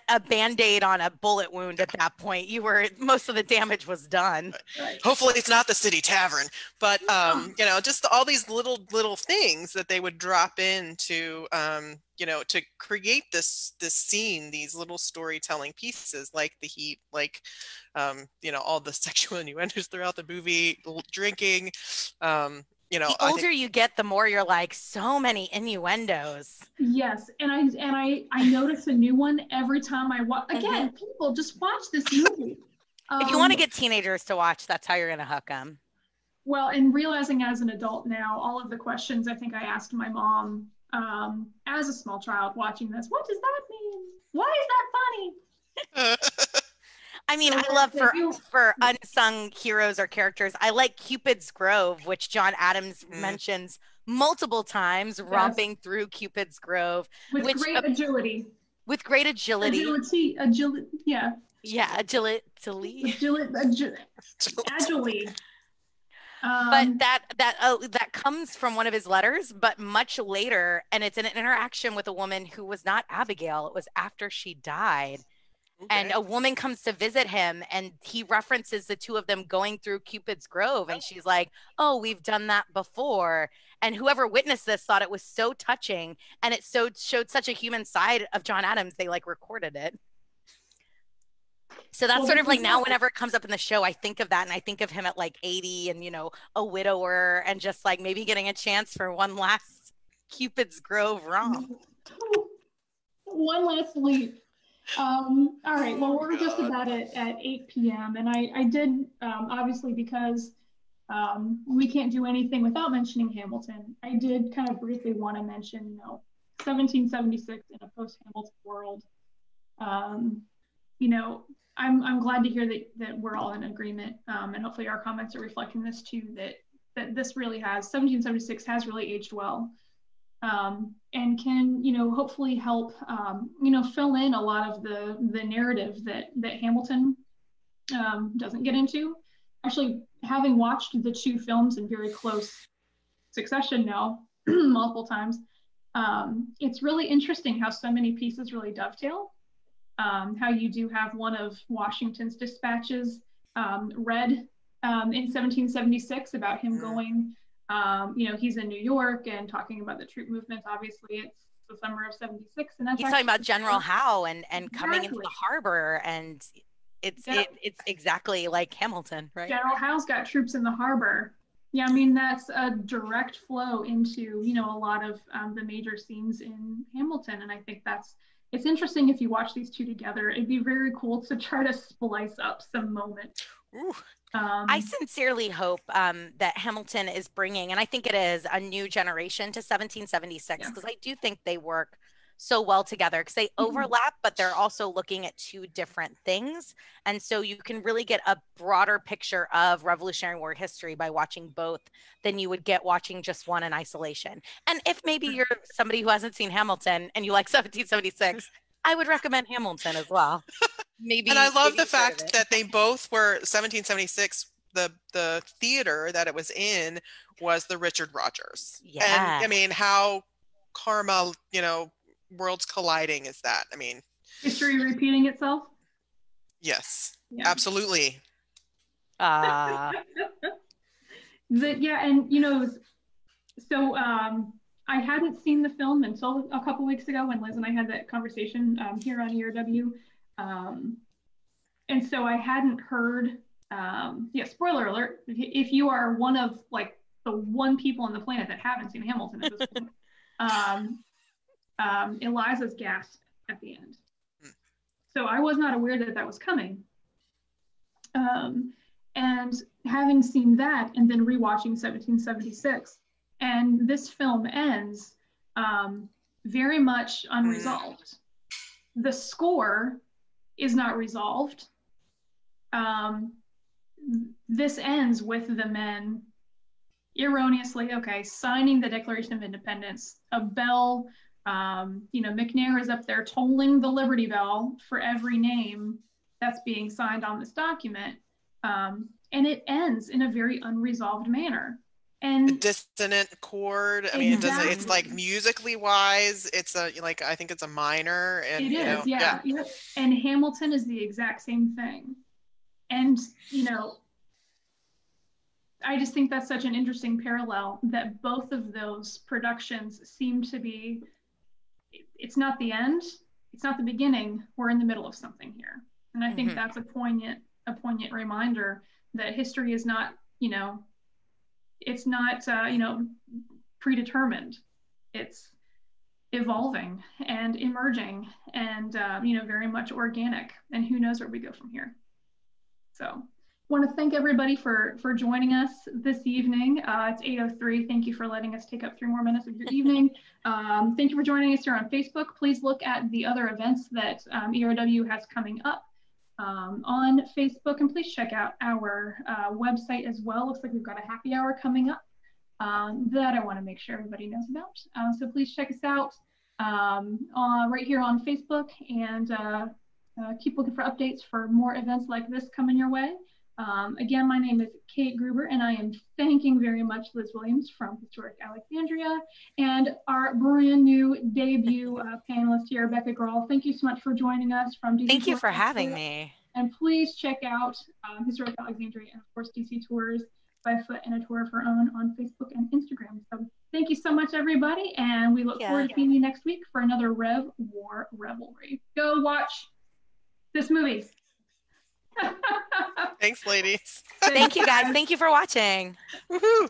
a Band-Aid on a bullet wound at that point. Most of the damage was done. Hopefully it's not the city tavern, but just all these little things that they would drop in to create this scene, these little storytelling pieces, like the heat, like, all the sexual innuendos throughout the movie, drinking, the older you get, the more you're like, so many innuendos. Yes, and I notice a new one every time I watch. Again, people just watch this movie. If you want to get teenagers to watch, that's how you're going to hook them. Well, and realizing as an adult now, all of the questions I think I asked my mom as a small child watching this. What does that mean? Why is that funny? I mean, I love for unsung heroes or characters, I like Cupid's Grove, which John Adams mentions multiple times, romping through Cupid's Grove. With great agility. With great agility. Agility, yeah. Yeah, agility. Agility. But that comes from one of his letters, but much later, and it's an interaction with a woman who was not Abigail. It was after she died. Okay. And a woman comes to visit him and he references the two of them going through Cupid's Grove. And she's like, "Oh, we've done that before." And whoever witnessed this thought it was so touching. And it showed such a human side of John Adams. They recorded it. So that's sort of like now whenever it comes up in the show, I think of that. And I think of him at 80 and, a widower and just maybe getting a chance for one last Cupid's Grove romp. One last leap. All right, well, we're just about at 8 p.m. And I did, obviously, because we can't do anything without mentioning Hamilton, I did kind of briefly want to mention, 1776 in a post-Hamilton world. I'm glad to hear that we're all in agreement, and hopefully our comments are reflecting this too, that this really 1776 has really aged well. And can, hopefully help, fill in a lot of the narrative that Hamilton doesn't get into. Actually, having watched the two films in very close succession now, multiple times, it's really interesting how so many pieces really dovetail. how you do have one of Washington's dispatches read in 1776 about him going, he's in New York and talking about the troop movements. Obviously, it's the summer of 76. And that's he's talking about General Howe and Exactly. coming into the harbor, and it's exactly like Hamilton, right? General Howe's got troops in the harbor. Yeah, I mean, that's a direct flow into, a lot of the major scenes in Hamilton. And I think it's interesting if you watch these two together. It'd be very cool to try to splice up some moments. I sincerely hope that Hamilton is bringing, and I think it is, a new generation to 1776, because I do think they work so well together, because they overlap, but they're also looking at two different things. And so you can really get a broader picture of Revolutionary War history by watching both than you would get watching just one in isolation. And if maybe you're somebody who hasn't seen Hamilton and you like 1776, I would recommend Hamilton as well. And I love the fact that they both were 1776. The theater that it was in was the Richard Rodgers. Yeah. And I mean, how karma, worlds colliding is that? I mean, history repeating itself. Yes, absolutely. And so I hadn't seen the film until a couple weeks ago when Liz and I had that conversation here on ERW. And so I hadn't heard, spoiler alert, if you are one of like the one people on the planet that haven't seen Hamilton at this point, Eliza's gasp at the end. So I was not aware that was coming. And having seen that and then rewatching 1776, and this film ends very much unresolved. The score is not resolved. This ends with the men erroneously, signing the Declaration of Independence. A bell, McNair is up there tolling the Liberty Bell for every name that's being signed on this document. And it ends in a very unresolved manner. And a dissonant chord. I mean, exactly. It's like musically wise, it's I think it's a minor. And it is, yeah. And Hamilton is the exact same thing. And, I just think that's such an interesting parallel that both of those productions seem to be, it's not the end, it's not the beginning, we're in the middle of something here. And I think that's a poignant reminder that history is not, it's not, predetermined. It's evolving and emerging and, very much organic. And who knows where we go from here. So want to thank everybody for joining us this evening. It's 8:03. Thank you for letting us take up 3 more minutes of your evening. Thank you for joining us here on Facebook. Please look at the other events that ERW has coming up on Facebook, and please check out our website as well. Looks like we've got a happy hour coming up that I want to make sure everybody knows about. So please check us out right here on Facebook, and keep looking for updates for more events like this coming your way. Again, my name is Kate Gruber, and I am thanking very much Liz Williams from Historic Alexandria and our brand new debut panelist here, Becca Grawl. Thank you so much for joining us from DC. Thank you for having me. And please check out Historic Alexandria and, of course, DC Tours by Foot and a Tour of Her Own on Facebook and Instagram. So thank you so much, everybody, and we look forward to seeing you next week for another Rev War Revelry. Go watch this movie. Thanks, ladies. Thank you, guys. Thank you for watching. Woohoo!